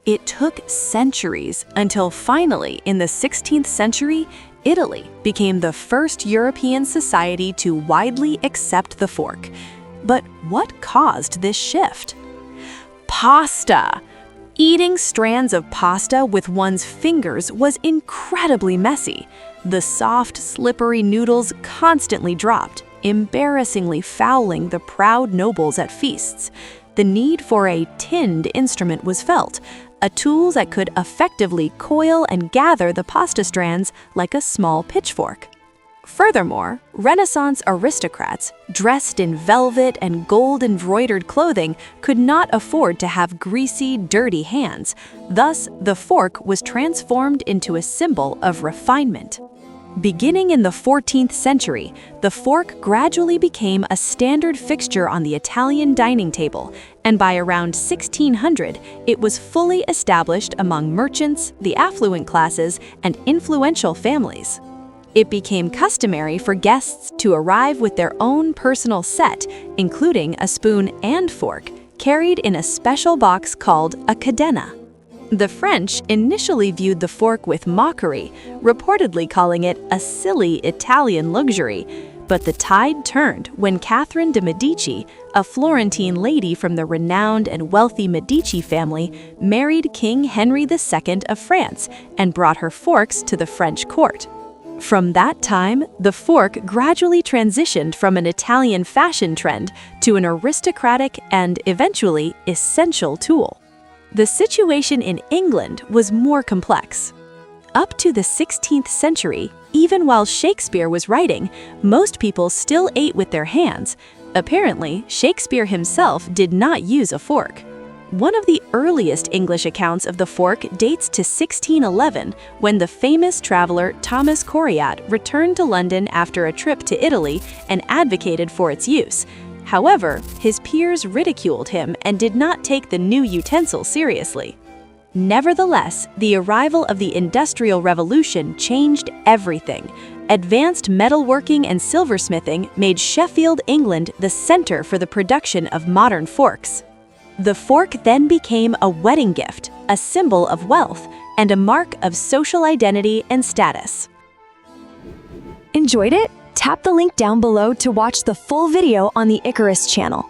It took centuries until finally, in the 16th century, Italy became the first European society to widely accept the fork. But what caused this shift? Pasta! Eating strands of pasta with one's fingers was incredibly messy. The soft, slippery noodles constantly dropped, embarrassingly fouling the proud nobles at feasts. The need for a tinned instrument was felt, a tool that could effectively coil and gather the pasta strands like a small pitchfork. Furthermore, Renaissance aristocrats, dressed in velvet and gold-embroidered clothing, could not afford to have greasy, dirty hands. Thus, the fork was transformed into a symbol of refinement. Beginning in the 14th century, the fork gradually became a standard fixture on the Italian dining table, and by around 1600, it was fully established among merchants, the affluent classes, and influential families. It became customary for guests to arrive with their own personal set, including a spoon and fork, carried in a special box called a cadena. The French initially viewed the fork with mockery, reportedly calling it a silly Italian luxury, but the tide turned when Catherine de' Medici, a Florentine lady from the renowned and wealthy Medici family, married King Henry II of France and brought her forks to the French court. From that time, the fork gradually transitioned from an Italian fashion trend to an aristocratic and, eventually, essential tool. The situation in England was more complex. Up to the 16th century, even while Shakespeare was writing, most people still ate with their hands. Apparently, Shakespeare himself did not use a fork. One of the earliest English accounts of the fork dates to 1611, when the famous traveler Thomas Coriat returned to London after a trip to Italy and advocated for its use. However, his peers ridiculed him and did not take the new utensil seriously. Nevertheless, the arrival of the Industrial Revolution changed everything. Advanced metalworking and silversmithing made Sheffield, England, the center for the production of modern forks. The fork then became a wedding gift, a symbol of wealth, and a mark of social identity and status. Enjoyed it? Tap the link down below to watch the full video on the Icarus channel.